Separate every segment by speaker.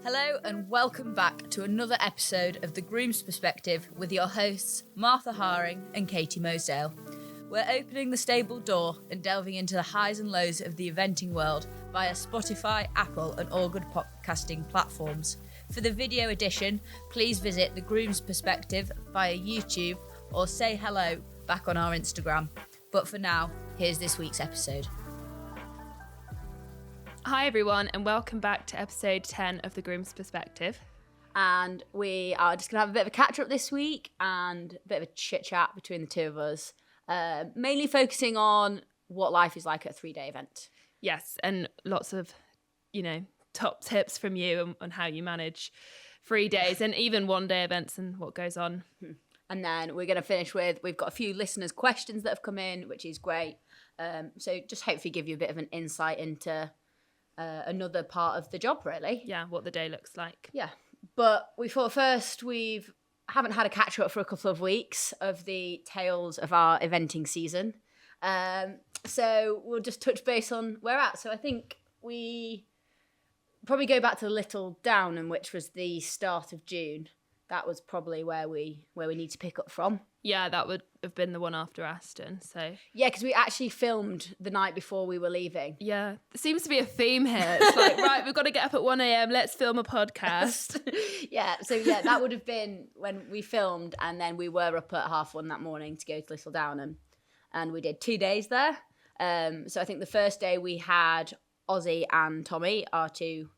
Speaker 1: Hello and welcome back to another episode of The Groom's Perspective with your hosts Martha Haring and Katie Mosedale. We're opening the stable door and delving into the highs and lows of the eventing world via Spotify, Apple and all good podcasting platforms. For the video edition, please visit The Groom's Perspective via YouTube or say hello back on our Instagram. But for now, here's this week's episode.
Speaker 2: Hi everyone and welcome back to episode 10 of The Groom's Perspective.
Speaker 3: And we are just going to have a bit of a catch-up this week and a bit of a chit-chat between the two of us, mainly focusing on what life is like at a 3-day event.
Speaker 2: Yes, and lots of, top tips from you on how you manage 3 days and even 1-day events and what goes on.
Speaker 3: And then we're going to finish with, we've got a few listeners' questions that have come in, which is great. So just hopefully give you a bit of an insight into another part of the job, really.
Speaker 2: Yeah, what the day looks like.
Speaker 3: Yeah, but we thought first haven't had a catch up for a couple of weeks of the tales of our eventing season. So we'll just touch base on where we're at. So I think we probably go back to the Little Downham, which was the start of June. That was probably where we need to pick up from.
Speaker 2: Yeah, that would have been the one after Aston. So
Speaker 3: yeah, because we actually filmed the night before we were leaving.
Speaker 2: Yeah, there seems to be a theme here. It's like, right, we've got to get up at 1 a.m. Let's film a podcast.
Speaker 3: That would have been when we filmed, and then we were up at 1:30 that morning to go to Little Downham, and we did 2 days there. So I think the first day we had Ozzy and Tommy, our two,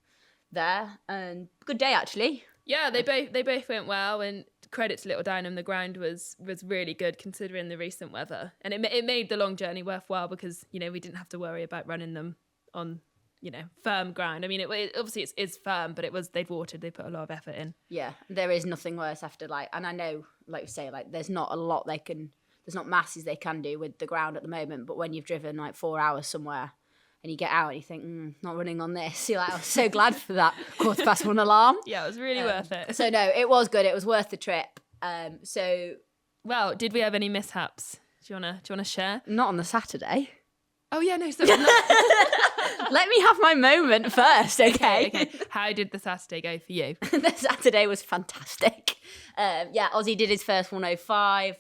Speaker 3: there, and good day actually.
Speaker 2: Yeah, they both went well, and credit to Little Downham, the ground was really good considering the recent weather, and it made the long journey worthwhile because we didn't have to worry about running them on firm ground. I mean, it obviously it's firm, but they'd watered, they put a lot of effort in.
Speaker 3: Yeah, there is nothing worse after and I know, like you say, there's not a lot there's not masses they can do with the ground at the moment, but when you've driven 4 hours somewhere and you get out and you think, not running on this. You're like, I was so glad for that 1:15 alarm.
Speaker 2: Yeah, it was really worth it.
Speaker 3: So no, it was good. It was worth the trip.
Speaker 2: Well, did we have any mishaps? Do you wanna share?
Speaker 3: Not on the Saturday.
Speaker 2: Oh yeah, no. So
Speaker 3: let me have my moment first, okay?
Speaker 2: Okay. How did the Saturday go for you?
Speaker 3: The Saturday was fantastic. Ozzy did his first 105.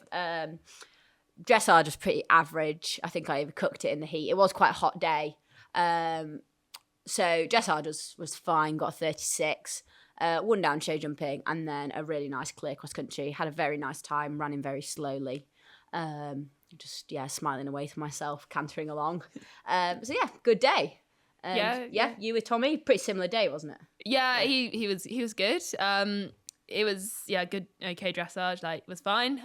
Speaker 3: Dressage was pretty average. I think I overcooked it in the heat. It was quite a hot day. So dressage was fine, got a 36. One down show jumping, and then a really nice clear cross country. Had a very nice time, ran in very slowly. Smiling away to myself, cantering along. Good day. You with Tommy, pretty similar day, wasn't it?
Speaker 2: Yeah, he was good. It was good, okay dressage, was fine.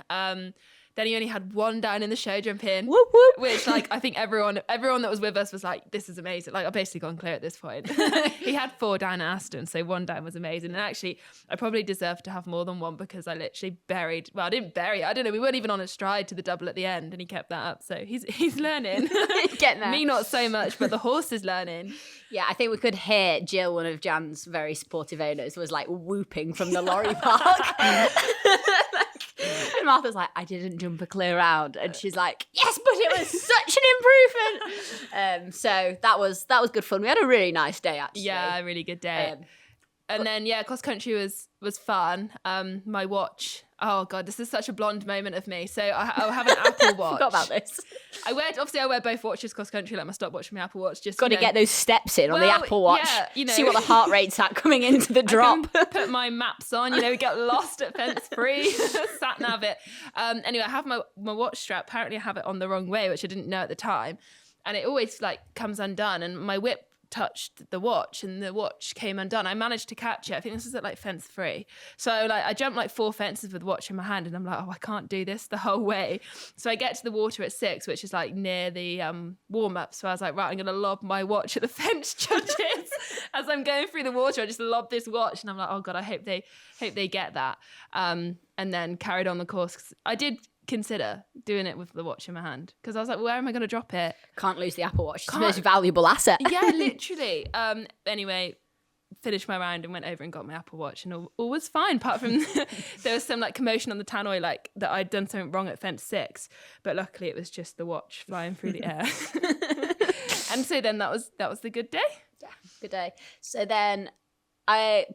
Speaker 2: Then he only had one down in the show jump in,
Speaker 3: whoop, whoop.
Speaker 2: Which I think everyone that was with us was like, this is amazing. I've basically gone clear at this point. He had 4 down at Aston, so 1 down was amazing. And actually, I probably deserved to have more than 1 because I literally buried. Well, I didn't bury it. I don't know. We weren't even on a stride to the double at the end, and he kept that up. So he's learning.
Speaker 3: Getting there.
Speaker 2: Me not so much, but the horse is learning.
Speaker 3: Yeah, I think we could hear Jill, one of Jan's very supportive owners, was whooping from the lorry park. And Martha's like, I didn't jump a clear round. And she's like, yes, but it was such an improvement. So that was good fun. We had a really nice day, actually.
Speaker 2: Yeah, a really good day. And then, cross country was fun. My watch, oh God, this is such a blonde moment of me. So I'll have an Apple Watch.
Speaker 3: Forgot about this.
Speaker 2: I wear both watches cross country, my stopwatch and my Apple Watch.
Speaker 3: Got to get those steps in on the Apple Watch. Yeah, see what the heart rate's at coming into the drop.
Speaker 2: I can put my maps on, get lost at fence free, sat nav it. Anyway, I have my watch strap. Apparently I have it on the wrong way, which I didn't know at the time. And it always comes undone, and my whip touched the watch and the watch came undone. I managed to catch it. I think this is at fence free. So I jumped 4 fences with the watch in my hand, and I'm like, oh, I can't do this the whole way. So I get to the water at 6, which is near the warm up. So I was like, right, I'm going to lob my watch at the fence judges. As I'm going through the water, I just lobbed this watch, and I'm like, oh God, I hope they get that. And then carried on the course. 'Cause I did consider doing it with the watch in my hand because I was like, where am I going to drop it?
Speaker 3: Can't lose the Apple Watch. It's the most valuable asset.
Speaker 2: Yeah, literally. Anyway, finished my round and went over and got my Apple Watch, and all was fine apart from there was some commotion on the tannoy that I'd done something wrong at fence 6, but luckily it was just the watch flying through the air. And so then that was the good day.
Speaker 3: Yeah, good day. So then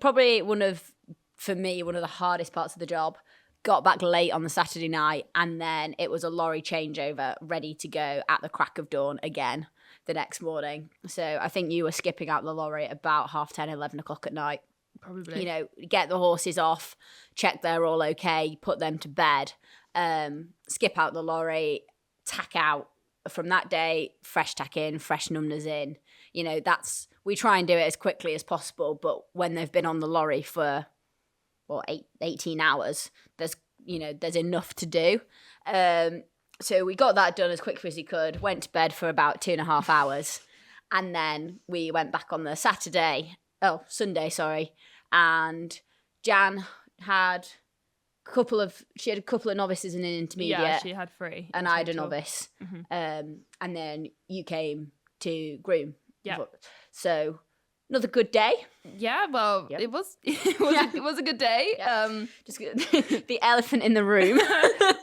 Speaker 3: probably for me, one of the hardest parts of the job. Got back late on the Saturday night, and then it was a lorry changeover ready to go at the crack of dawn again the next morning. So I think you were skipping out the lorry at about 10:30, 11 o'clock at night.
Speaker 2: Probably.
Speaker 3: You know, get the horses off, check they're all okay, put them to bed, skip out the lorry, tack out from that day, fresh tack in, fresh numbers in. You know, we try and do it as quickly as possible, but when they've been on the lorry for 18 hours, there's enough to do. So we got that done as quickly as we could, went to bed for about 2.5 hours, and then we went back on the Sunday, and Jan had a couple of novices and an intermediate.
Speaker 2: Yeah, she had 3.
Speaker 3: And I had a novice. And then you came to Groom.
Speaker 2: Yeah.
Speaker 3: So another good day.
Speaker 2: Yeah, well,
Speaker 3: Yep.
Speaker 2: it was a good day.
Speaker 3: Yep. Just the elephant in the room.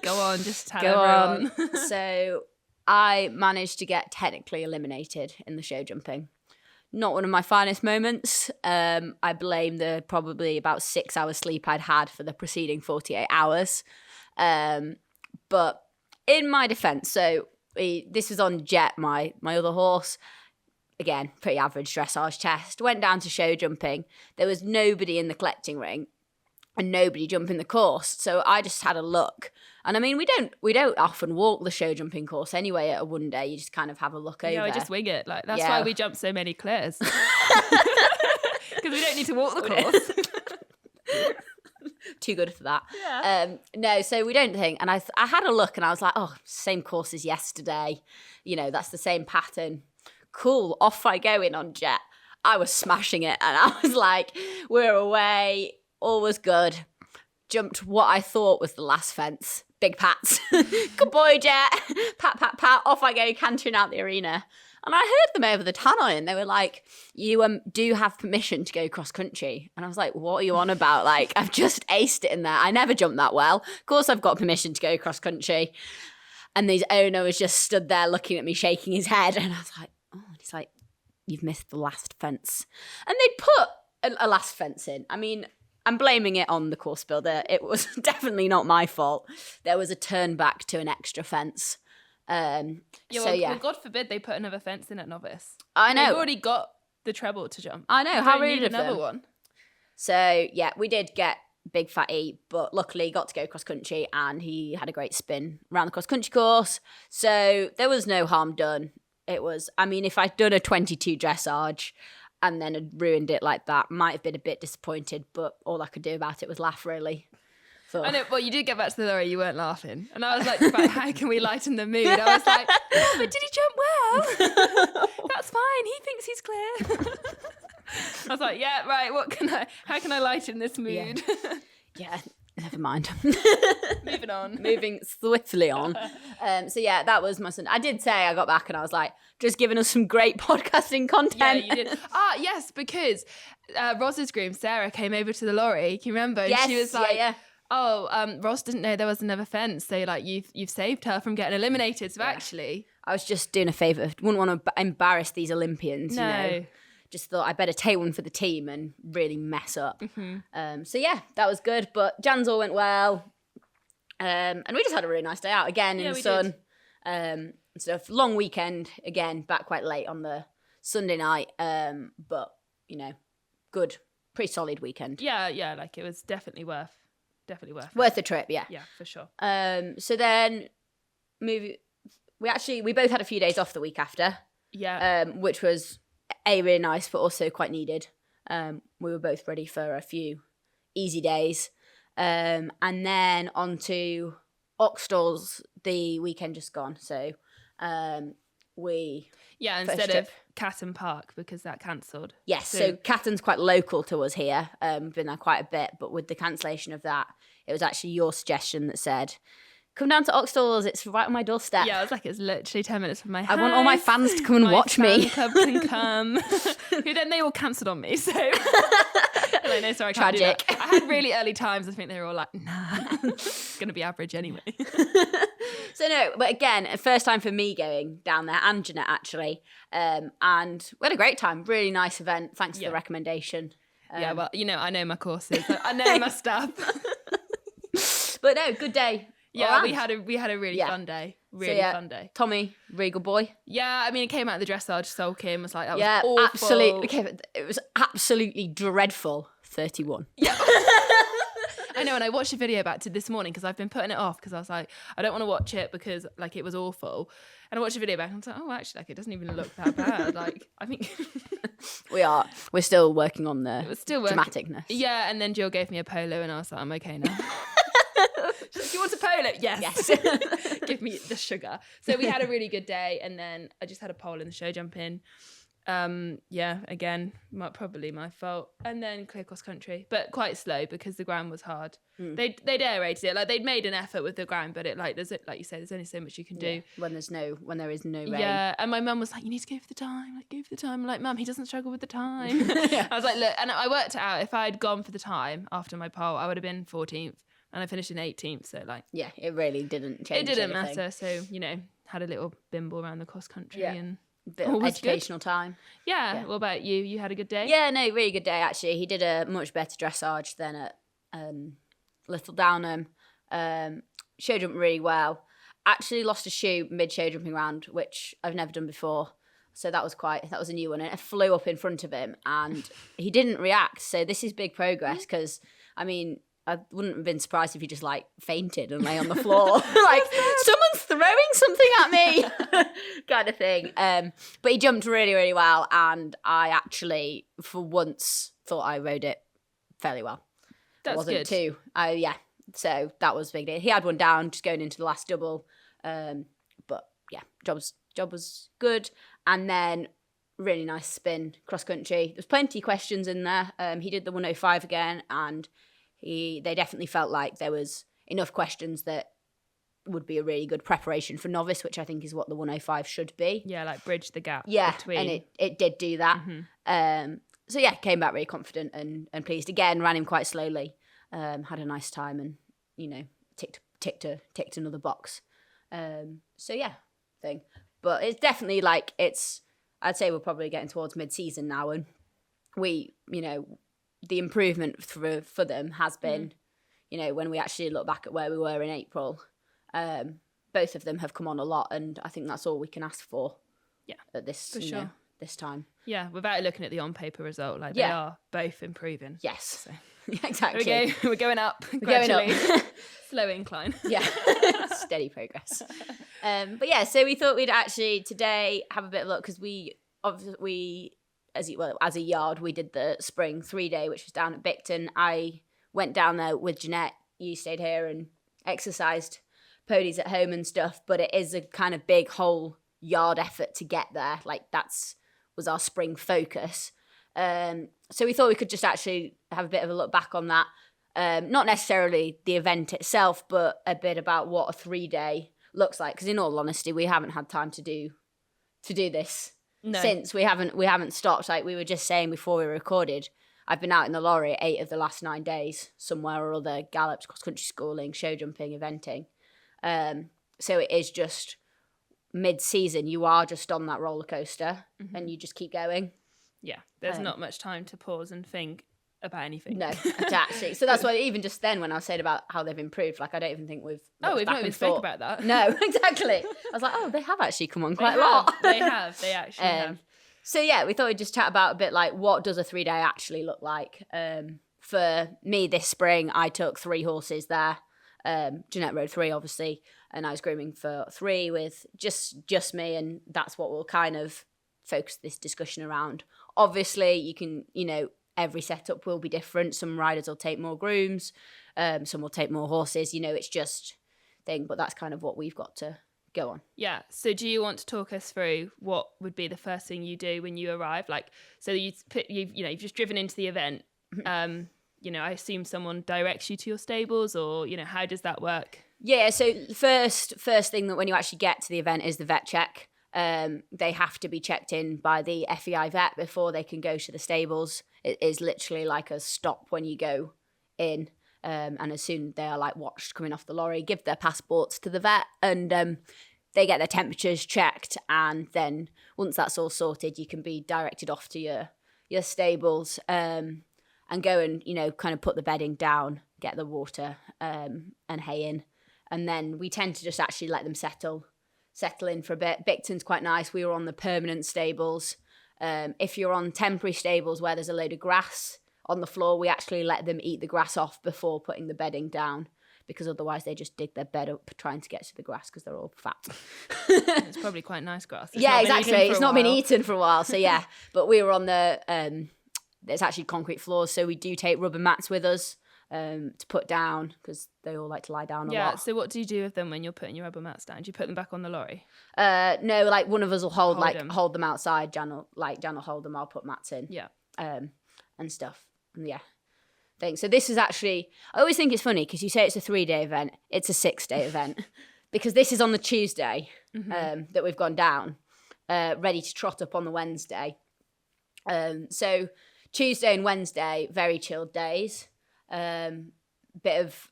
Speaker 2: Go on, just tell
Speaker 3: Go
Speaker 2: everyone.
Speaker 3: on. So I managed to get technically eliminated in the show jumping. Not one of my finest moments. I blame the probably about 6 hours sleep I'd had for the preceding 48 hours. But in my defense, so this was on Jet, my other horse. Again, pretty average dressage test. Went down to show jumping. There was nobody in the collecting ring and nobody jumping the course. So I just had a look. And I mean, we don't often walk the show jumping course anyway at a one day. You just kind of have a look over.
Speaker 2: Yeah, we just wing it. Like that's
Speaker 3: Yeah.
Speaker 2: why we jump so many clears. Because we don't need to walk the course.
Speaker 3: Too good for that.
Speaker 2: Yeah.
Speaker 3: No, so we don't think. And I had a look and I was like, oh, same course as yesterday. You know, that's the same pattern. Cool, off I go in on Jet. I was smashing it and I was like, we're away, all was good. Jumped what I thought was the last fence. Big pats. Good boy, Jet. Pat, pat, pat. Off I go, cantering out the arena. And I heard them over the tannoy and they were like, you do have permission to go cross country. And I was like, what are you on about? Like, I've just aced it in there. I never jumped that well. Of course I've got permission to go cross country. And the owner was just stood there looking at me, shaking his head. And I was like, oh, and he's like, you've missed the last fence. And they'd put a last fence in. I mean, I'm blaming it on the course builder. It was definitely not my fault. There was a turn back to an extra fence.
Speaker 2: Well, God forbid they put another fence in at novice.
Speaker 3: I know.
Speaker 2: They've already got the treble to jump.
Speaker 3: I know.
Speaker 2: You
Speaker 3: How
Speaker 2: don't
Speaker 3: rude
Speaker 2: need
Speaker 3: of them.
Speaker 2: another one.
Speaker 3: So, yeah, we did get big fatty, but luckily got to go cross country and he had a great spin around the cross country course. So there was no harm done. It was, I mean, if I'd done a 22 dressage and then had ruined it like that, might have been a bit disappointed, but all I could do about it was laugh, really. So.
Speaker 2: I know, well, you did get back to the lorry, you weren't laughing. And I was like, right, how can we lighten the mood? I was like, oh, but did he jump well? That's fine, he thinks he's clear. I was like, yeah, right, how can I lighten this mood?
Speaker 3: Yeah, never mind.
Speaker 2: Moving on.
Speaker 3: Moving swiftly on. So yeah, that was my son. I did say I got back and I was like, just giving us some great podcasting content.
Speaker 2: Yeah, you did. Yes, because Ros's groom, Sarah, came over to the lorry. Can you remember?
Speaker 3: Yes,
Speaker 2: she was like,
Speaker 3: yeah.
Speaker 2: Oh, Ross didn't know there was another fence. So like you've saved her from getting eliminated. So actually,
Speaker 3: I was just doing a favour. Wouldn't want to embarrass these Olympians.
Speaker 2: No.
Speaker 3: You know? Just thought I'd better take one for the team and really mess up.
Speaker 2: Mm-hmm.
Speaker 3: So yeah, that was good. But Jan's all went well. And we just had a really nice day out again in the sun. So long weekend again, back quite late on the Sunday night. But you know, good, pretty solid weekend.
Speaker 2: Yeah, like it was definitely worth
Speaker 3: the trip. Yeah,
Speaker 2: for sure.
Speaker 3: So then we both had a few days off the week after.
Speaker 2: Yeah.
Speaker 3: Which was really nice, but also quite needed. We were both ready for a few easy days. And then on to Oxtalls the weekend just gone. So
Speaker 2: instead of Catton Park because that cancelled.
Speaker 3: Yes, so Catton's quite local to us here. Been there quite a bit, but with the cancellation of that, it was actually your suggestion that said, come down to Oxtalls, it's right on my doorstep.
Speaker 2: Yeah, I was like, it's literally 10 minutes from my house.
Speaker 3: I want all my fans to come and watch me.
Speaker 2: My fan club can come. Who then they all cancelled on me, so... I know, sorry, I can't
Speaker 3: Tragic.
Speaker 2: do that. I had really early times. I think they were all like, nah, it's going to be average anyway.
Speaker 3: So no, but again, first time for me going down there, and Jeanette actually. And we had a great time. Really nice event. Thanks for the recommendation.
Speaker 2: Yeah, well, I know my courses. I know my stuff.
Speaker 3: But no, good day.
Speaker 2: Yeah,
Speaker 3: all
Speaker 2: we
Speaker 3: round.
Speaker 2: had a really fun day. Really
Speaker 3: So,
Speaker 2: fun day.
Speaker 3: Tommy, regal boy.
Speaker 2: Yeah, I mean, it came out of the dressage sulking, was like, that was
Speaker 3: Yeah,
Speaker 2: awful.
Speaker 3: absolutely. Okay, it was absolutely dreadful. 31.
Speaker 2: Yeah. I know, and I watched a video back to this morning because I've been putting it off because I was like, I don't want to watch it because like it was awful. And I watched a video back and I was like, oh, actually, like it doesn't even look that bad. Like, I think
Speaker 3: We're still working on the
Speaker 2: still
Speaker 3: dramaticness.
Speaker 2: Yeah, and then Jill gave me a polo and I was like, I'm okay now. Do you want a polo? Yes. Give me the sugar. So we had a really good day, and then I just had a pole in the show jumping. Yeah, again, probably my fault. And then clear cross country, but quite slow because the ground was hard. They'd aerated it, like they'd made an effort with the ground, but it like there's like you say, there's only so much you can do
Speaker 3: when there is no rain.
Speaker 2: Yeah, and my mum was like, you need to go for the time. Like, go for the time. I'm like, Mum, he doesn't struggle with the time. I was like, look, and I worked it out. If I had gone for the time after my pole, I would have been 14th. And I finished in 18th, so like...
Speaker 3: Yeah, it really didn't change
Speaker 2: It didn't
Speaker 3: anything.
Speaker 2: matter, so, had a little bimble around the cross country and...
Speaker 3: Bit of educational time.
Speaker 2: Yeah. What about you? You had a good day?
Speaker 3: Yeah, no, really good day, actually. He did a much better dressage than at Little Downham. Show jumped really well. Actually lost a shoe mid-show jumping round, which I've never done before. So that was a new one. And it flew up in front of him and he didn't react. So this is big progress because, I mean... I wouldn't have been surprised if he just like fainted and lay on the floor. Like someone's throwing something at me kind of thing. But he jumped really, really well. And I actually, for once, thought I rode it fairly well.
Speaker 2: That's
Speaker 3: wasn't
Speaker 2: good.
Speaker 3: Too. Yeah. So that was a big deal. He had one down just going into the last double. But yeah, job was good. And then really nice spin cross country. There's plenty of questions in there. He did the 105 again and they definitely felt like there was enough questions that would be a really good preparation for novice, which I think is what the 105 should be.
Speaker 2: Yeah, like bridge the gap.
Speaker 3: Yeah,
Speaker 2: between.
Speaker 3: and it did do that. So yeah, came back really confident and pleased. Again, ran him quite slowly. Had a nice time and ticked another box. So yeah, thing. But it's definitely like I'd say we're probably getting towards mid-season now, and we the improvement for them has been, when we actually look back at where we were in April, both of them have come on a lot, and I think that's all we can ask for. Yeah, at this this time.
Speaker 2: Yeah, without looking at the on-paper result, like they are both improving.
Speaker 3: Yes,
Speaker 2: so.
Speaker 3: Exactly.
Speaker 2: There we go. We're going up.
Speaker 3: We're going up.
Speaker 2: Slow incline.
Speaker 3: Yeah, steady progress. But yeah, so we thought we'd actually today have a bit of luck because we as a yard, we did the spring 3-day, which was down at Bicton. I went down there with Jeanette. You stayed here and exercised podies at home and stuff. But it is a kind of big whole yard effort to get there. Like was our spring focus. So we thought we could just actually have a bit of a look back on that. Not necessarily the event itself, but a bit about what a 3-day looks like. Because in all honesty, we haven't had time to do this. No. Since we haven't stopped. Like we were just saying before we recorded, I've been out in the lorry 8 of the last 9 days, somewhere or other, gallops, cross-country schooling, show jumping, eventing. So it is just mid-season. You are just on that roller coaster and you just keep going.
Speaker 2: Yeah, there's not much time to pause and think about anything.
Speaker 3: No, actually. So that's why even just then when I was saying about how they've improved, like I don't even think we've
Speaker 2: not even spoke about that.
Speaker 3: No, exactly. I was like, they have actually come on quite a lot.
Speaker 2: They actually have.
Speaker 3: So yeah, we thought we'd just chat about a bit like what does a 3-day actually look like. For me this spring, I took 3 horses there. Jeanette rode 3 obviously, and I was grooming for 3 with just me, and that's what we'll kind of focus this discussion around. Obviously, you can, every setup will be different. Some riders will take more grooms, some will take more horses. It's just thing, but that's kind of what we've got to go on.
Speaker 2: Yeah. So do you want to talk us through what would be the first thing you do when you arrive? Like, so you've just driven into the event. I assume someone directs you to your stables, or how does that work?
Speaker 3: Yeah. So first thing that when you actually get to the event is the vet check. They have to be checked in by the FEI vet before they can go to the stables. It is literally like a stop when you go in, and as soon they are like watched coming off the lorry, give their passports to the vet, and they get their temperatures checked, and then once that's all sorted, you can be directed off to your stables. And and go and, kind of put the bedding down, get the water and hay in. And then we tend to just actually let them settle in for a bit. Bicton's quite nice. We were on the permanent stables. If you're on temporary stables where there's a load of grass on the floor, we actually let them eat the grass off before putting the bedding down, because otherwise they just dig their bed up trying to get to the grass because they're all fat.
Speaker 2: It's probably quite nice grass.
Speaker 3: Exactly. It's not been eaten for a while. So yeah, but we were on there's actually concrete floors, so we do take rubber mats with us to put down, because they all like to lie down a lot.
Speaker 2: Yeah, so what do you do with them when you're putting your rubber mats down? Do you put them back on the lorry?
Speaker 3: No, like one of us will hold them outside. Jan will hold them, I'll put mats in.
Speaker 2: Yeah.
Speaker 3: And stuff. And yeah. So this is actually, I always think it's funny because you say it's a 3-day event. It's a 6-day event, because this is on the Tuesday that we've gone down, ready to trot up on the Wednesday. So Tuesday and Wednesday, very chilled days. Bit of,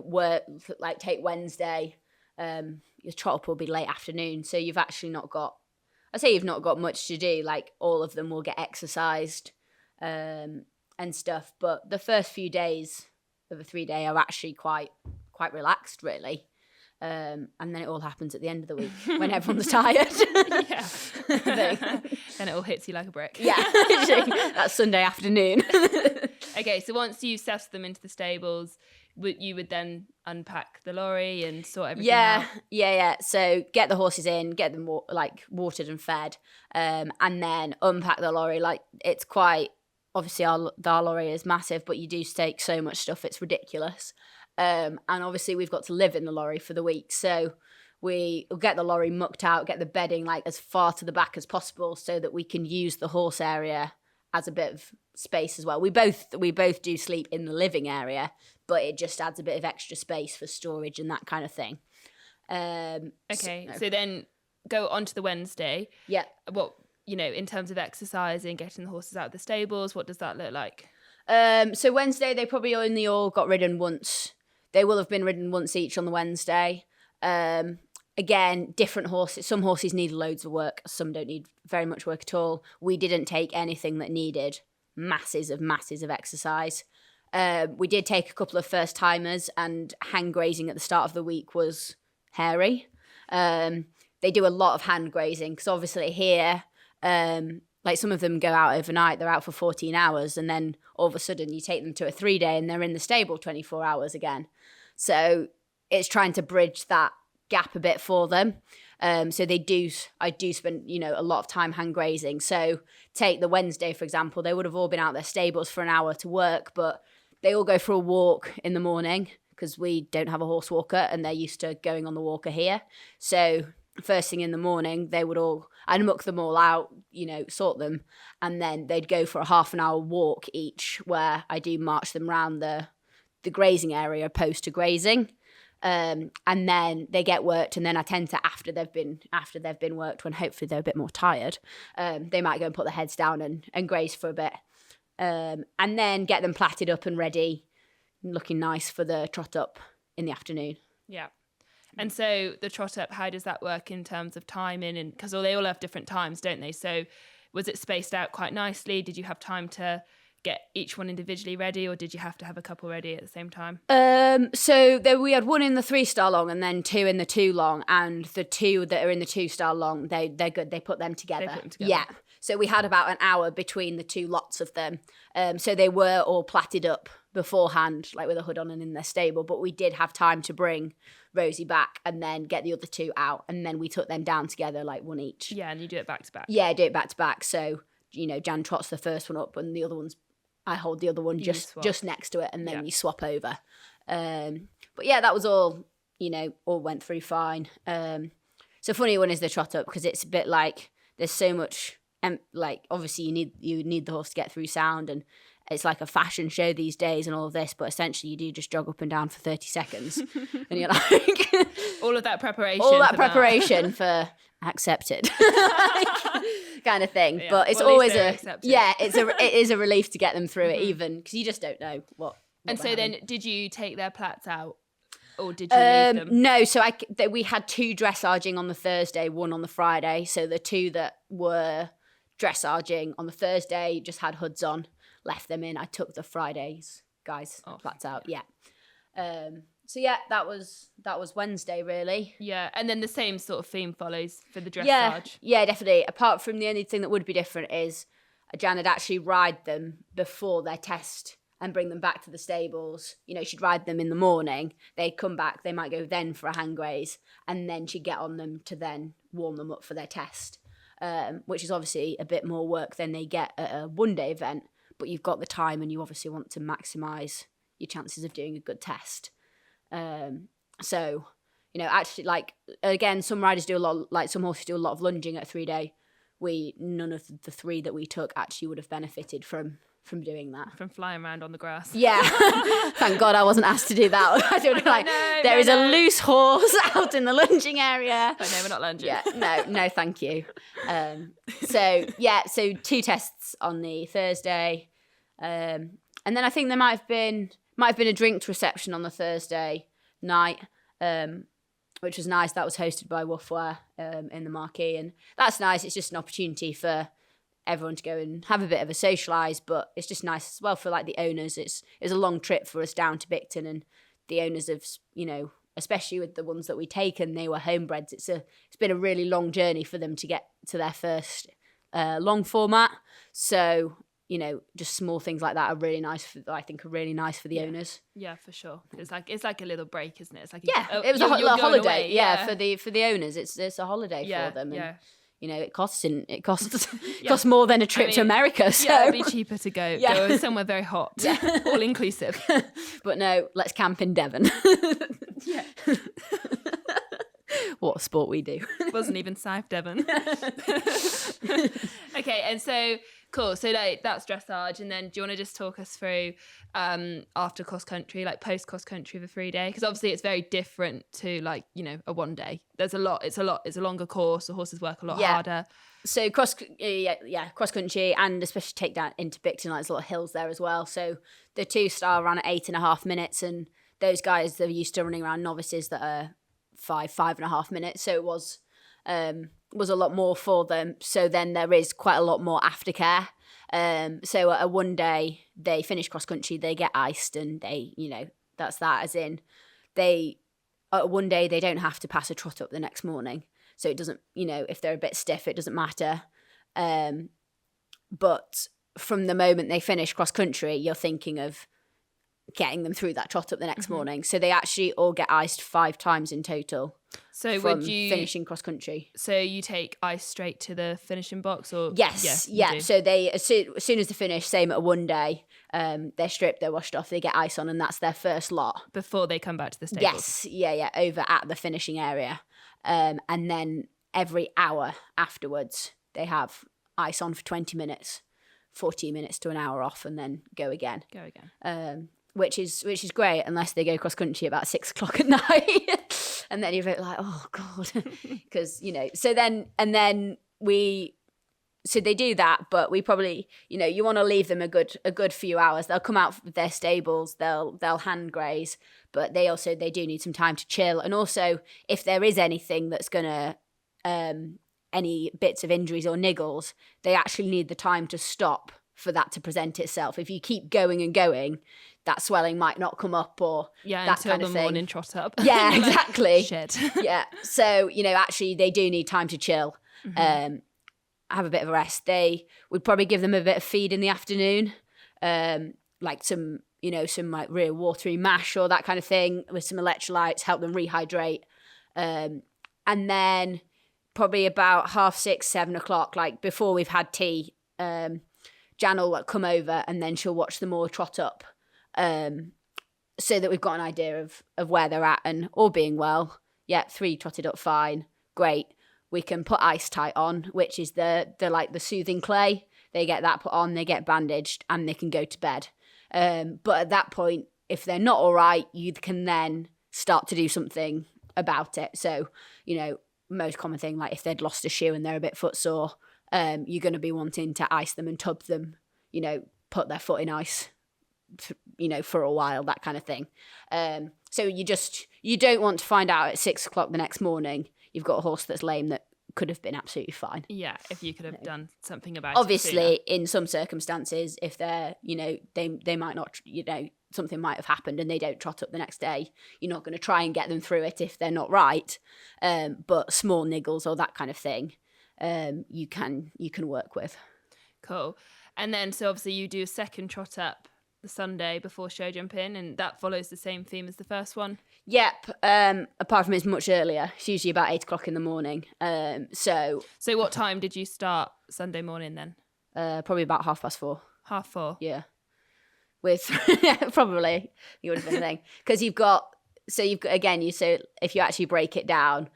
Speaker 3: work, like take Wednesday, your trot up will be late afternoon. So you've actually not got much to do. Like all of them will get exercised and stuff. But the first few days of a 3-day are actually quite relaxed, really. And then it all happens at the end of the week when everyone's tired.
Speaker 2: Yeah. Then it all hits you like a brick.
Speaker 3: Yeah, that's Sunday afternoon.
Speaker 2: Okay, so once you settle them into the stables, you would then unpack the lorry and sort everything out?
Speaker 3: Yeah. So get the horses in, get them watered and fed, and then unpack the lorry. Like, it's quite, obviously our lorry is massive, but you do take so much stuff, it's ridiculous. And obviously we've got to live in the lorry for the week, so we get the lorry mucked out, get the bedding like as far to the back as possible so that we can use the horse area as a bit of space as well. We both do sleep in the living area, but it just adds a bit of extra space for storage and that kind of thing.
Speaker 2: So then go on to the Wednesday.
Speaker 3: Yeah.
Speaker 2: What, in terms of exercising, getting the horses out of the stables, what does that look like?
Speaker 3: So Wednesday, they probably only all got ridden once. They will have been ridden once each on the Wednesday. Again, different horses. Some horses need loads of work. Some don't need very much work at all. We didn't take anything that needed masses of exercise. We did take a couple of first timers, and hand grazing at the start of the week was hairy. They do a lot of hand grazing because obviously here, like some of them go out overnight, they're out for 14 hours, and then all of a sudden you take them to a 3-day and they're in the stable 24 hours again. So it's trying to bridge that gap a bit for them. So I do spend, a lot of time hand grazing. So take the Wednesday, for example, they would have all been out their stables for an hour to work, but they all go for a walk in the morning because we don't have a horse walker and they're used to going on the walker here. So first thing in the morning, I'd muck them all out, sort them, and then they'd go for a half an hour walk each, where I do march them around the grazing area opposed to grazing. And then they get worked, and then I tend to, after they've been worked, when hopefully they're a bit more tired, they might go and put their heads down and graze for a bit, and then get them platted up and ready, looking nice for the trot up in the afternoon.
Speaker 2: Yeah. And so the trot up, how does that work in terms of timing? And because they all have different times, don't they? So was it spaced out quite nicely? Did you have time to get each one individually ready, or did you have to have a couple ready at the same time?
Speaker 3: So we had one in the 3-star long and then 2 in the 2 long, and the 2 that are in the 2-star long, they're good. They put them together. Yeah. So we had about an hour between the 2 lots of them. So they were all platted up beforehand, like with a hood on and in their stable, but we did have time to bring Rosie back and then get the other 2 out, and then we took them down together, like one each.
Speaker 2: Yeah, and you do it back to back.
Speaker 3: Yeah, I do it back to back. So, Jan trots the first one up and the other one's, I hold the other one just next to it, and then we swap over. But yeah, that was all, all went through fine. So funny one is the trot up, because it's a bit like there's so much, like obviously you need the horse to get through sound, and it's like a fashion show these days and all of this, but essentially you do just jog up and down for 30 seconds and you're like
Speaker 2: all of that preparation
Speaker 3: for accepted kind of thing.
Speaker 2: Yeah.
Speaker 3: But it's always it is a relief to get them through it, even because you just don't know what
Speaker 2: and so having. Then did you take their plats out, or did you leave them?
Speaker 3: No, so we had 2 dressaging on the Thursday, 1 on the Friday. So the 2 that were dressaging on the Thursday just had hoods on, left them in. I took the Fridays guys
Speaker 2: Off,
Speaker 3: flat out. Yeah. So yeah, that was Wednesday really.
Speaker 2: Yeah, and then the same sort of theme follows for the dressage.
Speaker 3: Yeah, definitely. Apart from the only thing that would be different is Jan would actually ride them before their test and bring them back to the stables. You know, she'd ride them in the morning. They'd come back. They might go then for a hand graze, and then she'd get on them to then warm them up for their test, which is obviously a bit more work than they get at a one-day event. But you've got the time, and you obviously want to maximise your chances of doing a good test. So, you know, actually, like, again, some riders do a lot, like some horses do a lot of lunging at a 3-day. None of the 3 that we took actually would have benefited from doing that.
Speaker 2: From flying around on the grass.
Speaker 3: Yeah. Thank God I wasn't asked to do that. I don't know, like, there is a loose horse out in the lunging area.
Speaker 2: But no, we're not lunging.
Speaker 3: Yeah, no, thank you. So 2 tests on the Thursday. And then I think there might have been a drinks reception on the Thursday night, which was nice. That was hosted by Woofwear in the marquee, and that's nice. It's just an opportunity for everyone to go and have a bit of a socialise, but it's just nice as well for like the owners. It was a long trip for us down to Bicton, and the owners have, you know, especially with the ones that we taken, they were homebreds. It's been a really long journey for them to get to their first long format. So, you know, just small things like that are really nice. I think are really nice for the owners. Yeah,
Speaker 2: for sure. It's like a little break, isn't it? It's like
Speaker 3: it was a holiday. Away, yeah, for the owners, it's a holiday for them. And, you know, it costs more than a trip to America. So
Speaker 2: it'd be cheaper to go somewhere very hot, all inclusive.
Speaker 3: But no, let's camp in Devon.
Speaker 2: Yeah.
Speaker 3: What a sport we do.
Speaker 2: Wasn't even South Devon. Okay, and so cool. So like that's dressage, and then do you want to just talk us through after cross country, like post cross country of a 3-day? Because obviously it's very different to like, you know, a 1-day. There's a lot. It's a longer course. The horses work a lot harder.
Speaker 3: So cross country, and especially take that into Bicton, like there's a lot of hills there as well. So the 2-star ran at 8.5 minutes, and those guys that are used to running around novices that are 5.5 minutes. So it was a lot more for them. So then there is quite a lot more aftercare. So at a 1-day, they finish cross country, they get iced, and they, you know, that's that. As in, at a 1-day, they don't have to pass a trot up the next morning. So it doesn't, you know, if they're a bit stiff, it doesn't matter. But from the moment they finish cross country, you're thinking of getting them through that trot up the next morning. So they actually all get iced 5 times in total.
Speaker 2: So
Speaker 3: from
Speaker 2: would you
Speaker 3: finishing cross country?
Speaker 2: So you take ice straight to the finishing box, or
Speaker 3: yes. So they as soon as they finish, same at a 1-day, they're stripped, they're washed off, they get ice on, and that's their first lot
Speaker 2: before they come back to the stables.
Speaker 3: Yes, over at the finishing area, and then every hour afterwards they have ice on for 20 minutes, 40 minutes to an hour off, and then go again. Which is great, unless they go cross country about 6 o'clock at night, and then you're a bit like, oh god, because you know. So they do that, but we probably, you know, you want to leave them a good few hours. They'll come out of their stables, they'll hand graze, but they do need some time to chill, and also if there is anything that's gonna any bits of injuries or niggles, they actually need the time to stop for that to present itself. If you keep going and going, that swelling might not come up, or that kind of thing.
Speaker 2: Morning trot up.
Speaker 3: Yeah, exactly.
Speaker 2: Shit.
Speaker 3: Yeah. So, you know, actually they do need time to chill, have a bit of a rest. They would probably give them a bit of feed in the afternoon, like some like real watery mash or that kind of thing with some electrolytes, help them rehydrate. And then probably about 6:30, 7 o'clock, like before we've had tea, Jan will come over, and then she'll watch them all trot up, so that we've got an idea of where they're at, and all being well, 3 trotted up fine, great. We can put ice tight on, which is the soothing clay. They get that put on, they get bandaged, and they can go to bed. But at that point, if they're not all right, you can then start to do something about it. So, you know, most common thing, like if they'd lost a shoe and they're a bit footsore, you're going to be wanting to ice them and tub them, you know, put their foot in ice, you know, for a while, that kind of thing. So you don't want to find out at 6 o'clock the next morning you've got a horse that's lame that could have been absolutely fine.
Speaker 2: Yeah, if you could have done something about
Speaker 3: Obviously,
Speaker 2: it.
Speaker 3: in some circumstances, if they're, they might not, something might have happened and they don't trot up the next day, you're not going to try and get them through it if they're not right. But small niggles or that kind of thing, you can work with.
Speaker 2: Cool. And then, so obviously you do a second trot up the Sunday before show jumping, and that follows the same theme as the first one.
Speaker 3: Yep. Apart from it's much earlier. It's usually about 8 o'clock in the morning. So
Speaker 2: what time did you start Sunday morning then?
Speaker 3: probably about 4:30.
Speaker 2: 4:30.
Speaker 3: Yeah. With probably you would have been a thing because if you actually break it down,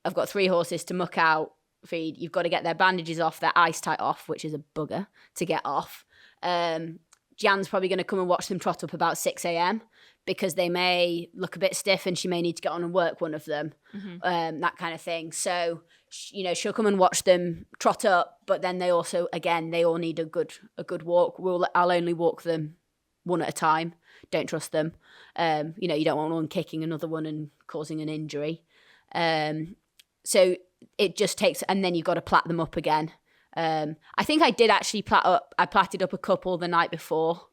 Speaker 3: I've got 3 horses to muck out, feed. You've got to get their bandages off, their ice tight off, which is a bugger to get off. Jan's probably going to come and watch them trot up about 6 a.m. because they may look a bit stiff and she may need to get on and work one of them, that kind of thing. So, she'll come and watch them trot up, but then they also, again, they all need a good walk. I'll only walk them one at a time. Don't trust them. You don't want one kicking another one and causing an injury. So it just takes, and then you've got to plait them up again. I think I did actually I plaited up a couple the night before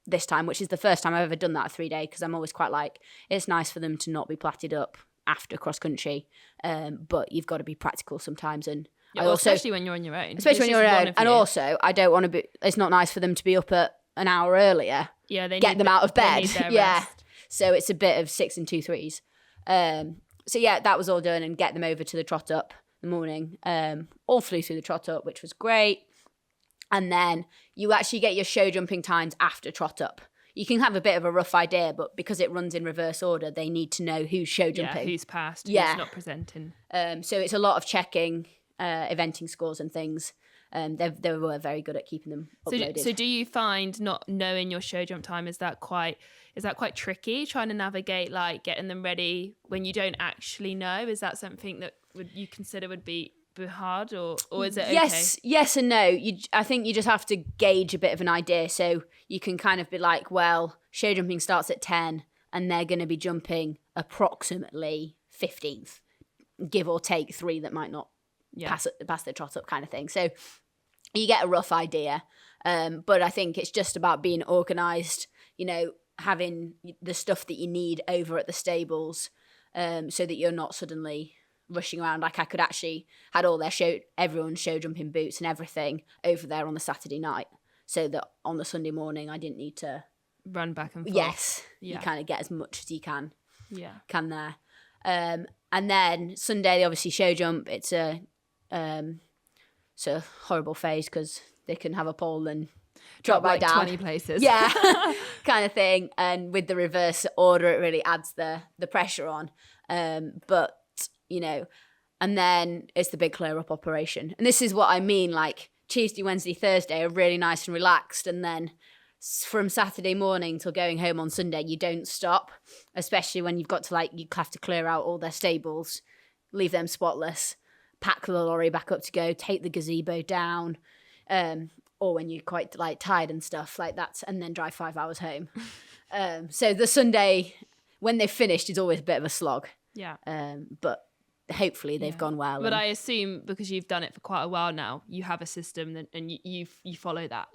Speaker 3: this time, which is the first time I've ever done that at 3-day, because I'm always quite like, it's nice for them to not be plaited up after cross country, but you've got to be practical sometimes. And
Speaker 2: especially when you're on your own.
Speaker 3: Especially when you're on your own. And also, I don't want to be, it's not nice for them to be up at an hour earlier.
Speaker 2: Yeah,
Speaker 3: get them out of bed. Yeah.
Speaker 2: Rest.
Speaker 3: So it's a bit of 6 and 2 3s. So yeah, that was all done, and get them over to the trot up in the morning. All flew through the trot up, which was great. And then you actually get your show jumping times after trot up. You can have a bit of a rough idea, but because it runs in reverse order, they need to know who's show jumping.
Speaker 2: Yeah, who's passed, who's not presenting.
Speaker 3: So it's a lot of checking eventing scores and things. They were very good at keeping them uploaded.
Speaker 2: So do you find not knowing your show jump time, is that quite tricky, trying to navigate like getting them ready when you don't actually know? Is that something that you consider would be hard, or is it okay?
Speaker 3: Yes and no. I think you just have to gauge a bit of an idea, so you can kind of be like, well, show jumping starts at 10 and they're going to be jumping approximately 15th, give or take 3 that might not pass the trot up kind of thing. So you get a rough idea, but I think it's just about being organised, having the stuff that you need over at the stables, so that you're not suddenly rushing around. Like I could actually had all everyone's show jumping boots and everything over there on the Saturday night, so that on the Sunday morning I didn't need to
Speaker 2: run back and forth.
Speaker 3: Yes, you kind of get as much as you can.
Speaker 2: Yeah,
Speaker 3: can there. And then Sunday they obviously show jump. It's a horrible phase because they can have a pole and drop right down
Speaker 2: 20 places.
Speaker 3: Yeah, kind of thing. And with the reverse order, it really adds the pressure on. But and then it's the big clear up operation. And this is what I mean, like Tuesday, Wednesday, Thursday are really nice and relaxed, and then from Saturday morning till going home on Sunday, you don't stop, especially when you've got to you have to clear out all their stables, leave them spotless, pack the lorry back up to go, take the gazebo down, or when you're quite tired and stuff like that, and then drive 5 hours home. So the Sunday when they've finished is always a bit of a slog.
Speaker 2: Yeah.
Speaker 3: But hopefully they've gone well.
Speaker 2: But I assume because you've done it for quite a while now, you have a system and you follow that.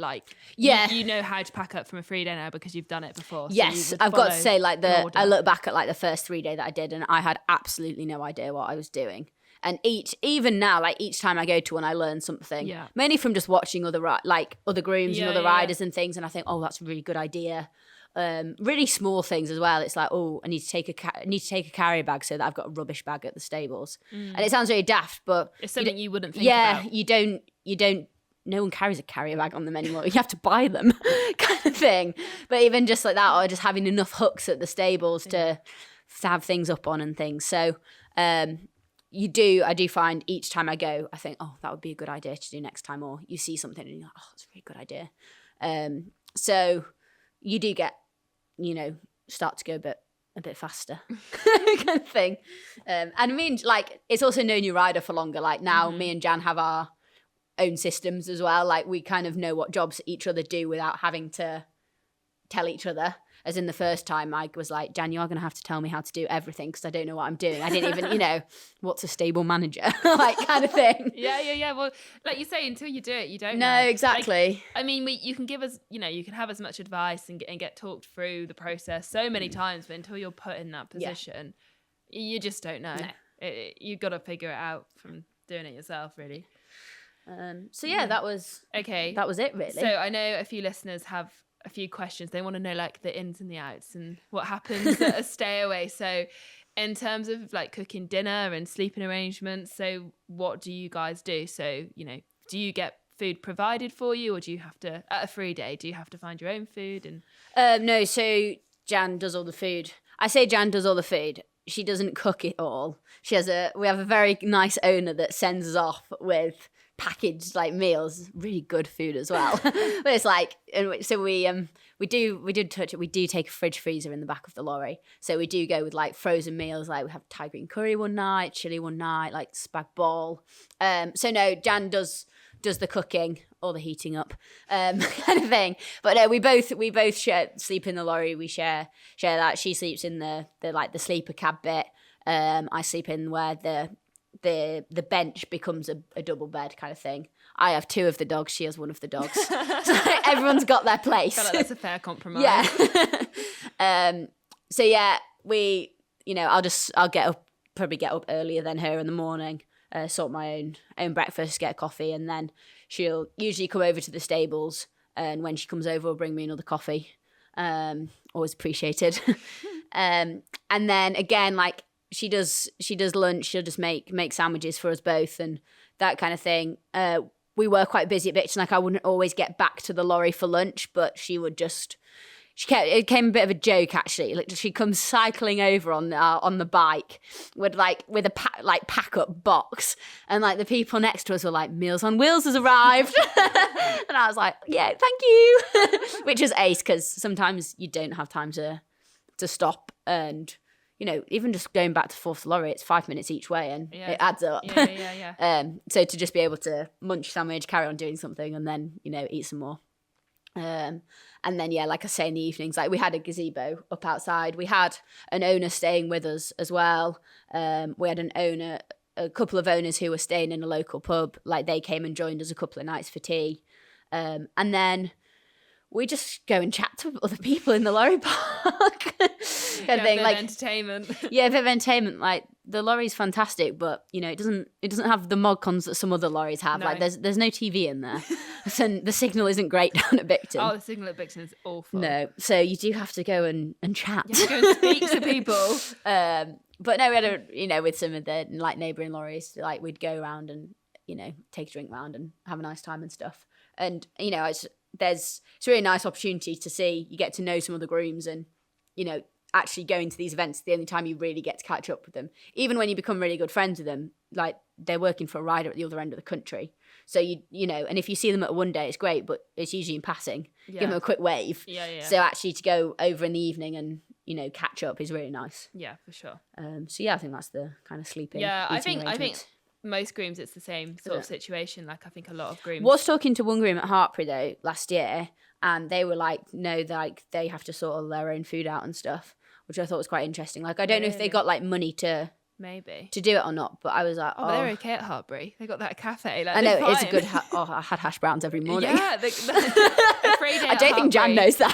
Speaker 2: You know how to pack up from a 3-day now because you've done it before.
Speaker 3: Yes,
Speaker 2: so
Speaker 3: I've got to say, I look back at the first 3-day that I did, and I had absolutely no idea what I was doing. And even now, each time I go to one, I learn something. Yeah. Mainly from just watching other grooms and other riders and things, and I think, oh, that's a really good idea. Really small things as well. It's like, oh, I need to take a carry bag so that I've got a rubbish bag at the stables. And it sounds really daft, but
Speaker 2: it's something you wouldn't think about.
Speaker 3: You don't. No one carries a carrier bag on them anymore. You have to buy them, kind of thing. But even just like that, or just having enough hooks at the stables to have things up on and things. So I do find each time I go, I think, oh, that would be a good idea to do next time. Or you see something and you're like, oh, that's a really good idea. So you do get, start to go a bit faster kind of thing. And I mean, it's also known your rider for longer. Now me and Jan have our own systems as well. We kind of know what jobs each other do without having to tell each other. As in the first time, I was like, Jan, you are going to have to tell me how to do everything because I don't know what I'm doing. I didn't even, what's a stable manager, like kind of thing.
Speaker 2: Yeah. Well, like you say, until you do it, you don't know.
Speaker 3: No, exactly.
Speaker 2: Like, I mean, you can give us, you can have as much advice and get talked through the process so many times, but until you're put in that position, you just don't know.
Speaker 3: No.
Speaker 2: You've got to figure it out from doing it yourself, really.
Speaker 3: That was it, really.
Speaker 2: So I know a few listeners have a few questions. They want to know like the ins and the outs and what happens at a stay away. So in terms of like cooking dinner and sleeping arrangements, so what do you guys do? So, do you get food provided for you, or do you have to, at a free day, do you have to find your own food? And
Speaker 3: No, so Jan does all the food. I say Jan does all the food. She doesn't cook it all. We have a very nice owner that sends us off with packaged like meals, really good food as well. But it's like, so we did touch it. We do take a fridge freezer in the back of the lorry, so we do go with like frozen meals. Like we have Thai green curry one night, chili one night, like spag bol. So no, Jan does the cooking or the heating up kind of thing. But no, we both sleep in the lorry. We share that. She sleeps in the sleeper cab bit. I sleep in where the bench becomes a double bed kind of thing. I have 2 of the dogs. She has 1 of the dogs. So everyone's got their place.
Speaker 2: I feel like that's a fair compromise.
Speaker 3: Yeah. So yeah, I'll probably get up earlier than her in the morning, sort my own breakfast, get a coffee, and then she'll usually come over to the stables. And when she comes over, will bring me another coffee. Always appreciated. And then again, like, she does lunch. She'll just make sandwiches for us both and that kind of thing. We were quite busy at Bitch, and like I wouldn't always get back to the lorry for lunch, but she would just. It came a bit of a joke actually. Like she comes cycling over on the bike with a pack up box, and like the people next to us were like, "Meals on Wheels has arrived," and I was like, "Yeah, thank you," which is ace because sometimes you don't have time to stop and. Even just going back to Fourth Lorry, it's 5 minutes each way and it adds up.
Speaker 2: Yeah.
Speaker 3: So to just be able to munch sandwich, carry on doing something and then, eat some more. And then, like I say, in the evenings, like we had a gazebo up outside. We had an owner staying with us as well. We had a couple of owners who were staying in a local pub. Like they came and joined us a couple of nights for tea. And then we just go and chat to other people in the lorry park.
Speaker 2: Kind of thing, like entertainment.
Speaker 3: Yeah, a bit of entertainment. Like the lorry's fantastic, but it doesn't have the mod cons that some other lorries have. No. Like there's no TV in there, so the signal isn't great down at Bicton.
Speaker 2: Oh, the signal at Bicton is awful.
Speaker 3: No, so you do have to go and chat.
Speaker 2: You have to go and speak to people.
Speaker 3: But no, we had with some of the like neighbouring lorries, like we'd go around and take a drink round and have a nice time and stuff. And it's a really nice opportunity to see. You get to know some of the grooms and actually going to these events, the only time you really get to catch up with them. Even when you become really good friends with them, like they're working for a rider at the other end of the country. So and if you see them at one day, it's great, but it's usually in passing. Yeah. Give them a quick wave.
Speaker 2: Yeah.
Speaker 3: So actually to go over in the evening and catch up is really nice.
Speaker 2: Yeah, for sure.
Speaker 3: So yeah, I think that's the kind of sleeping.
Speaker 2: Yeah, I think most grooms it's the same sort of situation. Like I think a lot of grooms.
Speaker 3: Was talking to one groom at Hartpury though last year, and they were like, no, like they have to sort all their own food out and stuff, which I thought was quite interesting. Like I don't know if they got like money to do it or not, but I was like,
Speaker 2: but they're okay at Hartpury. They got that cafe. Like,
Speaker 3: I know it's a good. I had hash browns every morning.
Speaker 2: Yeah, I
Speaker 3: don't think Jan knows that.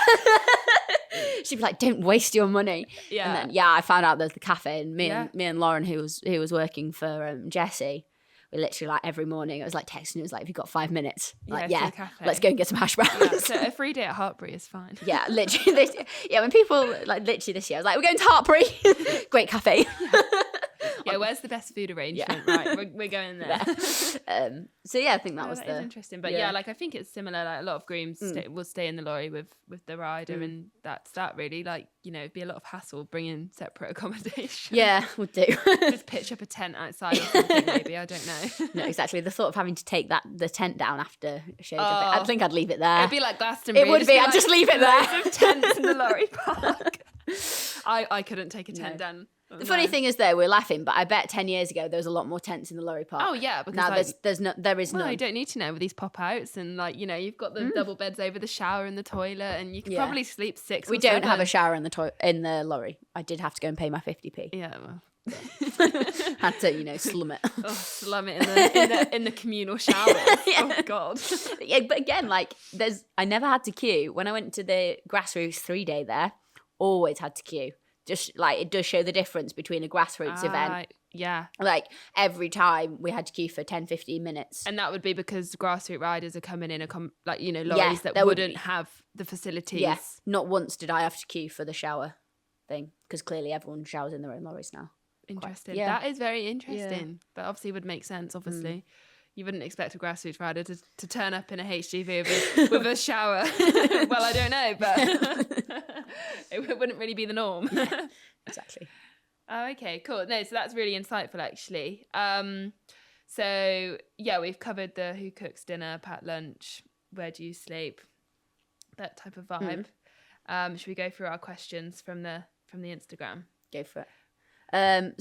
Speaker 3: She'd be like, "Don't waste your money."
Speaker 2: Yeah.
Speaker 3: And then I found out there's the cafe, and me and Lauren, who was working for Jessie, we literally like every morning it was like texting. It was like, "Have you got 5 minutes?" Like, let's go and get some hash browns.
Speaker 2: Yeah, so a free day at Hartpury is fine.
Speaker 3: Yeah, literally. When people like literally this year, I was like, "We're going to Hartpury, great cafe."
Speaker 2: Yeah, where's the best food arrangement? Yeah. Right, we're going there.
Speaker 3: So yeah, I think that was
Speaker 2: is interesting. But like I think it's similar. Like a lot of grooms will stay in the lorry with the rider, and that's that really. Like it'd be a lot of hassle bringing separate accommodation.
Speaker 3: Yeah, would do.
Speaker 2: Just pitch up a tent outside or something. Maybe I don't know.
Speaker 3: No, exactly. The thought of having to take the tent down after a show. I think I'd leave it there.
Speaker 2: It'd be like Glastonbury.
Speaker 3: It would be. I'd just leave it there.
Speaker 2: Loads of tents in the lorry park. I couldn't take a tent down.
Speaker 3: The funny thing is, though, we're laughing, but I bet 10 years ago there was a lot more tents in the lorry park.
Speaker 2: Oh yeah, because
Speaker 3: now
Speaker 2: like,
Speaker 3: there is
Speaker 2: well,
Speaker 3: none.
Speaker 2: you don't need to know with these pop outs, and like you've got the double beds over the shower and the toilet, and you could probably sleep 6.
Speaker 3: We
Speaker 2: or
Speaker 3: don't
Speaker 2: 7.
Speaker 3: have a shower in the lorry. I did have to go and pay my 50p.
Speaker 2: Yeah, well.
Speaker 3: Had to, slum it.
Speaker 2: Oh, slum it in the communal showers. Oh God.
Speaker 3: Yeah, but again, like I never had to queue when I went to the Grassroots 3-day there. Always had to queue. Just like it does show the difference between a grassroots event.
Speaker 2: Yeah.
Speaker 3: Like every time we had to queue for 10-15 minutes.
Speaker 2: And that would be because grassroots riders are coming in lorries that wouldn't have the facilities.
Speaker 3: Yes. Not once did I have to queue for the shower thing because clearly everyone showers in their own lorries now.
Speaker 2: Interesting. That is very interesting. That obviously would make sense, obviously. You wouldn't expect a grassroots rider to turn up in a HGV with a shower. Well, I don't know, but it wouldn't really be the norm.
Speaker 3: Yeah, exactly.
Speaker 2: Oh, okay, cool. No, so that's really insightful, actually. So, yeah, we've covered the who cooks dinner, packed lunch, where do you sleep, that type of vibe. Should we go through our questions from the Instagram?
Speaker 3: Go for it.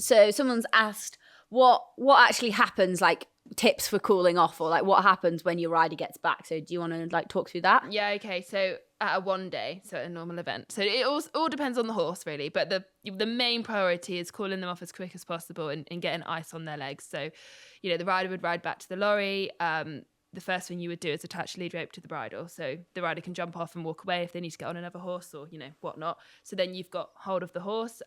Speaker 3: So someone's asked what actually happens, like tips for cooling off, or like what happens when your rider gets back. So do you want to like talk through that?
Speaker 2: Yeah, okay. So at a 1 day, so at a normal event. So it all depends on the horse, really. But the main priority is cooling them off as quick as possible and getting ice on their legs. So, the rider would ride back to the lorry. The first thing you would do is attach lead rope to the bridle. So the rider can jump off and walk away if they need to get on another horse or, whatnot. So then you've got hold of the horse.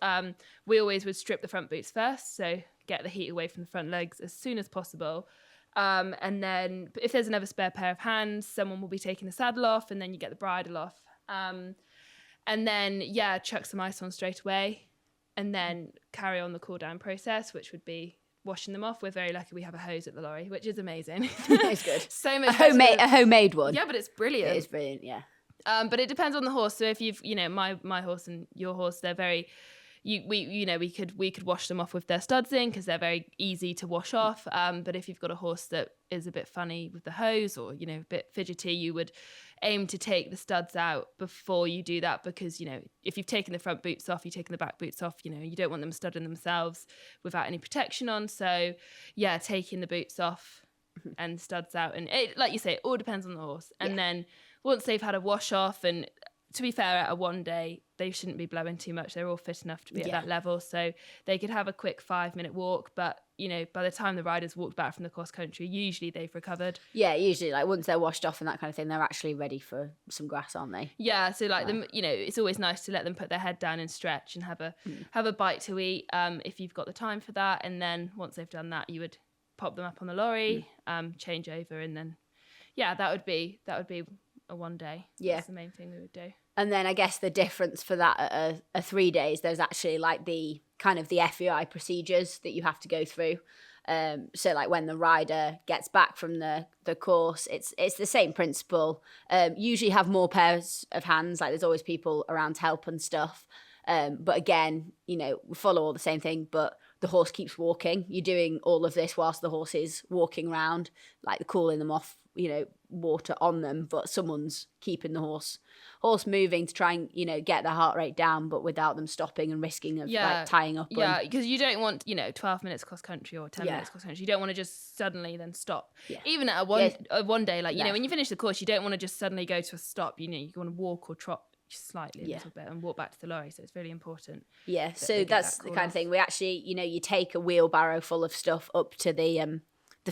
Speaker 2: We always would strip the front boots first. So get the heat away from the front legs as soon as possible. And then if there's another spare pair of hands, someone will be taking the saddle off and then you get the bridle off. And then, chuck some ice on straight away and then carry on the cool down process, which would be washing them off. We're very lucky we have a hose at the lorry, which is amazing.
Speaker 3: It's good.
Speaker 2: So much
Speaker 3: a homemade one.
Speaker 2: Yeah, but it's brilliant.
Speaker 3: It is brilliant, yeah.
Speaker 2: But it depends on the horse. So if you've, my horse and your horse, they're very, we could wash them off with their studs in because they're very easy to wash off. But if you've got a horse that is a bit funny with the hose or, a bit fidgety, you would aim to take the studs out before you do that because, if you've taken the front boots off, you've taken the back boots off, you don't want them studding themselves without any protection on. So, taking the boots off and studs out. And it, like you say, it all depends on the horse. And then once they've had a wash off, and to be fair, at a 1 day, they shouldn't be blowing too much. They're all fit enough to be at that level. So they could have a quick 5-minute walk. But, by the time the riders walked back from the cross country, usually they've recovered. Yeah,
Speaker 3: usually like once they're washed off and that kind of thing, they're actually ready for some grass, aren't they?
Speaker 2: Yeah. So like them, it's always nice to let them put their head down and stretch and have a bite to eat if you've got the time for that. And then once they've done that, you would pop them up on the lorry, change over. And then, that would be a 1 day.
Speaker 3: Yeah.
Speaker 2: That's the main thing we would do.
Speaker 3: And then I guess the difference for that at a 3 days, there's actually like the kind of the FEI procedures that you have to go through. So like when the rider gets back from the course, it's the same principle. Usually have more pairs of hands, like there's always people around to help and stuff. But again, we follow all the same thing, but the horse keeps walking. You're doing all of this whilst the horse is walking around, like cooling them off, water on them, but someone's keeping the horse moving to try and, get their heart rate down, but without them stopping and risking of like tying up.
Speaker 2: Yeah, because you don't want, 12 minutes cross country or 10 minutes cross country. You don't want to just suddenly then stop. Yeah. Even at a 1 day, like, when you finish the course, you don't want to just suddenly go to a stop. You want to walk or trot slightly a little bit and walk back to the lorry. So it's really important.
Speaker 3: Yeah, so that's the kind of thing. We actually, you take a wheelbarrow full of stuff up to the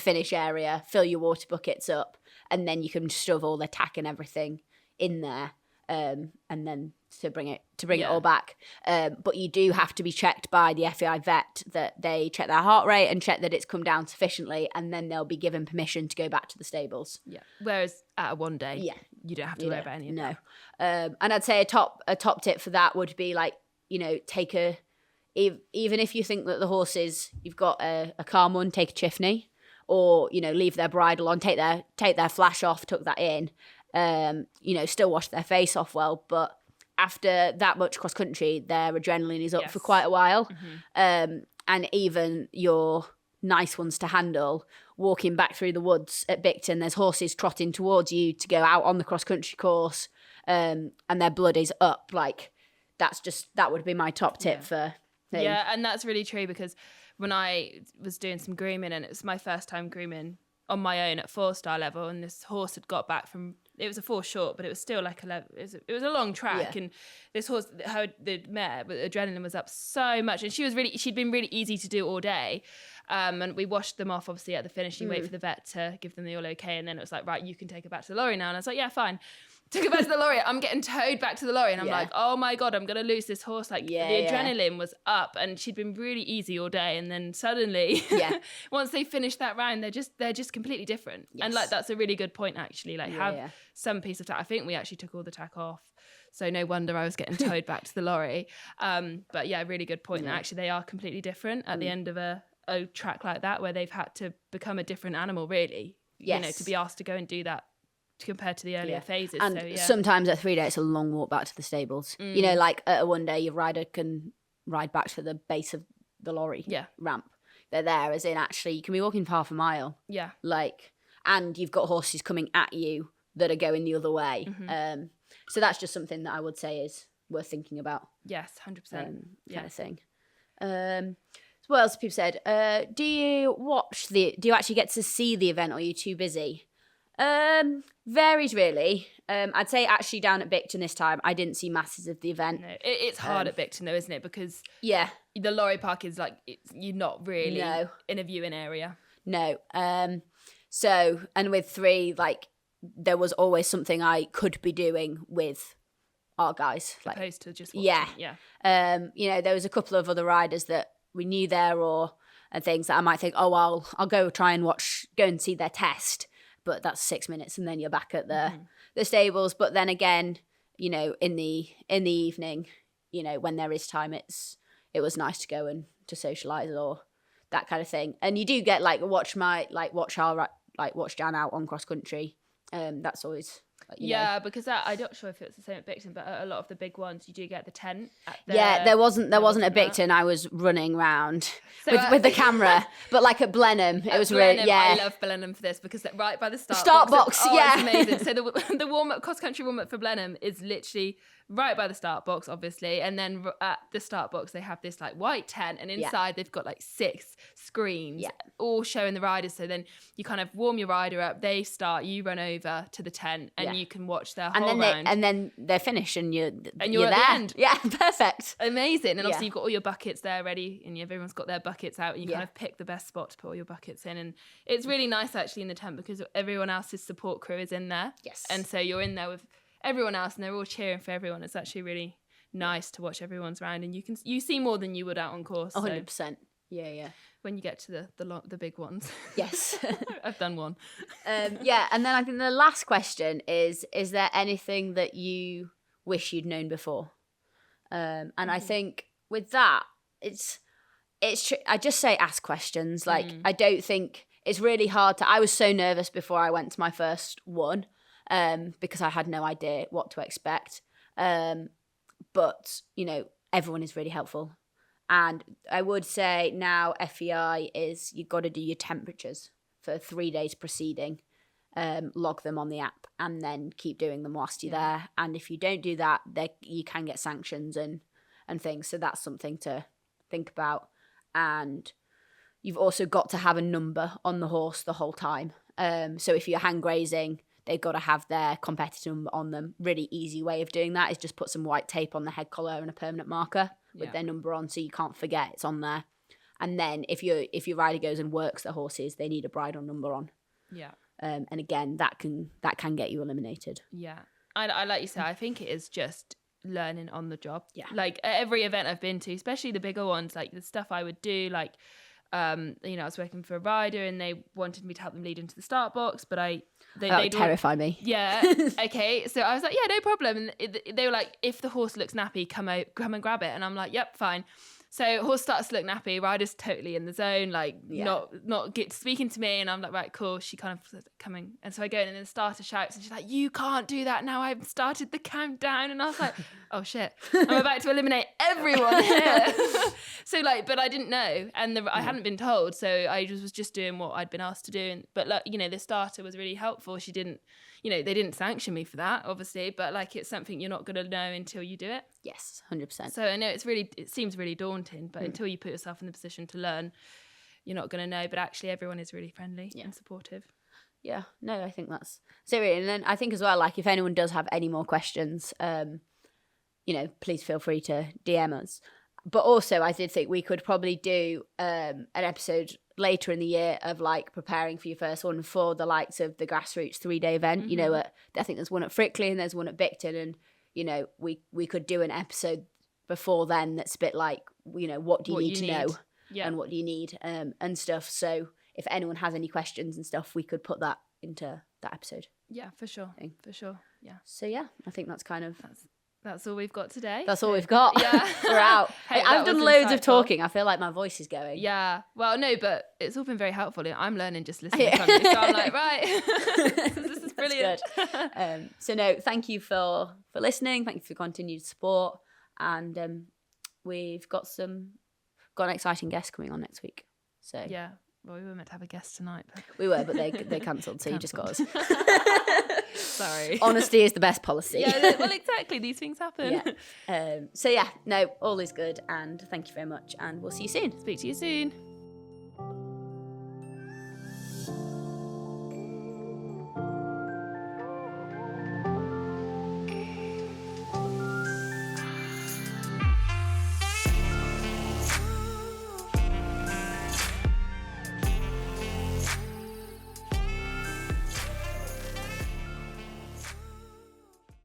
Speaker 3: finish area, fill your water buckets up, and then you can shove all the tack and everything in there, and then to bring it all back. But you do have to be checked by the FEI vet that they check their heart rate and check that it's come down sufficiently, and then they'll be given permission to go back to the stables.
Speaker 2: Yeah. Whereas at a 1 day, you don't have to worry about any of that.
Speaker 3: No. And I'd say a top tip for that would be like, take even if you think that the horses, you've got a calm one, take a chiffney. Or, leave their bridle on, take their flash off, tuck that in, still wash their face off well. But after that much cross country, their adrenaline is up for quite a while. Mm-hmm. And even your nice ones to handle, walking back through the woods at Bicton, there's horses trotting towards you to go out on the cross country course, and their blood is up. Like that would be my top tip for thing.
Speaker 2: Yeah, and that's really true, because when I was doing some grooming, and it was my first time grooming on my own at 4-star level, and this horse had got back from, it was a 4 short, but it was still like it was a long track, and this horse, the mare, but adrenaline was up so much, and she'd been really easy to do all day, and we washed them off obviously at the finish. You wait for the vet to give them the all okay, and then it was like, right, you can take her back to the lorry now, and I was like, yeah, fine. Took her back to the lorry. I'm getting towed back to the lorry, and I'm like, oh my God, I'm gonna lose this horse. Like the adrenaline was up, and she'd been really easy all day, and then suddenly, once they finished that round, they're just completely different.
Speaker 3: Yes.
Speaker 2: And like that's a really good point actually. Like have some piece of tack. I think we actually took all the tack off, so no wonder I was getting towed back to the lorry. But yeah, really good point. That actually they are completely different at the end of a track like that, where they've had to become a different animal, really.
Speaker 3: Yes.
Speaker 2: You know, to be asked to go and do that compared to the earlier phases.
Speaker 3: And
Speaker 2: so,
Speaker 3: sometimes at 3 days it's a long walk back to the stables. You know, like at a 1 day, your rider can ride back to the base of the lorry ramp. They're there, as in actually you can be walking for half a mile. Yeah. Like, and you've got horses coming at you that are going the other way. So that's just something that I would say is worth thinking about.
Speaker 2: Yes, 100%.
Speaker 3: Kind of thing. So what else have people said? Do you actually get to see the event, or are you too busy? Varies really. I'd say actually down at Bicton this time, I didn't see masses of the event.
Speaker 2: No, it's hard at Bicton though, isn't it? Because the lorry park is like, you're not really in a viewing area.
Speaker 3: No. So, and with 3, like there was always something I could be doing with our guys. Like,
Speaker 2: opposed to just watching.
Speaker 3: You know, there was a couple of other riders that we knew there and things that I might think, oh, I'll go try and go and see their test. But that's 6 minutes, and then you're back at the stables. But then again, you know, in the evening, you know, when there is time, it was nice to go and to socialise or that kind of thing. And you do get watch Jan out on cross country. That's always
Speaker 2: because I'm not sure if it's the same at Bicton, but a lot of the big ones you do get the tent.
Speaker 3: There wasn't a Bicton. I was running around with the camera, but like at Blenheim, it was
Speaker 2: Blenheim,
Speaker 3: really
Speaker 2: I love Blenheim for this, because right by the
Speaker 3: start box,
Speaker 2: it's amazing. So the warm up, cross country warm up for Blenheim is literally right by the start box, obviously, and then at the start box they have this like white tent, and inside they've got like 6 screens all showing the riders. So then you kind of warm your rider up, they start, you run over to the tent, and you can watch their whole round.
Speaker 3: And then they're finished, and you're
Speaker 2: at
Speaker 3: there.
Speaker 2: The end.
Speaker 3: Yeah, perfect.
Speaker 2: Amazing. And obviously you've got all your buckets there ready, and everyone's got their buckets out, and you kind of pick the best spot to put all your buckets in. And it's really nice actually in the tent, because everyone else's support crew is in there.
Speaker 3: Yes.
Speaker 2: And so you're in there with everyone else, and they're all cheering for everyone. It's actually really nice to watch everyone's round, and you see more than you would out on course.
Speaker 3: 100%. Yeah.
Speaker 2: When you get to the big ones.
Speaker 3: Yes.
Speaker 2: I've done one.
Speaker 3: And then I think the last question is there anything that you wish you'd known before? And I think with that, it's I just say ask questions. Like, I don't think it's really hard I was so nervous before I went to my first one, because I had no idea what to expect. But, you know, everyone is really helpful. And I would say now FEI is you've got to do your temperatures for 3 days preceding, log them on the app, and then keep doing them whilst you're there. And if you don't do that, you can get sanctions and things. So that's something to think about. And you've also got to have a number on the horse the whole time. So if you're hand grazing, they've got to have their competitor number on them. Really easy way of doing that is just put some white tape on the head collar and a permanent marker with their number on, so you can't forget it's on there. And then if your rider goes and works their horses, they need a bridle number on. Yeah. And again, that can get you eliminated.
Speaker 2: Yeah. I like you say, I think it is just learning on the job. Yeah. Like at every event I've been to, especially the bigger ones, like the stuff I would do, like I was working for a rider and they wanted me to help them lead into the start box, but they
Speaker 3: terrify me.
Speaker 2: Yeah. Okay. So I was like, yeah, no problem. And they were like, if the horse looks nappy, come and grab it. And I'm like, yep, fine. So horse starts to look nappy, rider's totally in the zone, like not speaking to me, and I'm like, right, cool. She kind of says, coming, and so I go in, and then the starter shouts, and she's like, you can't do that now. I've started the countdown, and I was like, oh shit, I'm about to eliminate everyone here. So like, but I didn't know, and I hadn't been told, so I was just doing what I'd been asked to do. But like, the starter was really helpful. She didn't, they didn't sanction me for that, obviously, but like it's something you're not going to know until you do it.
Speaker 3: Yes, 100%.
Speaker 2: So I know it seems really daunting, but until you put yourself in the position to learn, you're not going to know. But actually, everyone is really friendly and supportive.
Speaker 3: Yeah, no, I think that's so. And then I think as well, like if anyone does have any more questions, please feel free to DM us. But also, I did think we could probably do an episode later in the year of like preparing for your first one for the likes of the grassroots 3-day event. I think there's one at Frickley and there's one at Bicton, and we could do an episode before then that's a bit like what do you need to know and what do you need and stuff. So if anyone has any questions and stuff, we could put that into that episode.
Speaker 2: Yeah, for sure. For sure. Yeah.
Speaker 3: So yeah, I think that's kind of
Speaker 2: that's all we've got today.
Speaker 3: That's all we've got.
Speaker 2: Yeah.
Speaker 3: We're out.
Speaker 2: Hey,
Speaker 3: I've done loads of talking. I feel like my voice is going.
Speaker 2: Yeah. Well, no, but it's all been very helpful. I'm learning just listening from you. So I'm like, right. This is brilliant.
Speaker 3: So no, thank you for listening. Thank you for your continued support. And we've got an exciting guest coming on next week. So
Speaker 2: yeah. Well, we were meant to have a guest tonight. But
Speaker 3: we were, but they cancelled, so you just got us.
Speaker 2: Sorry.
Speaker 3: Honesty is the best policy.
Speaker 2: Yeah, well, exactly. These things happen.
Speaker 3: Yeah. So yeah, no, all is good, and thank you very much, and we'll see you soon.
Speaker 2: Speak to you soon.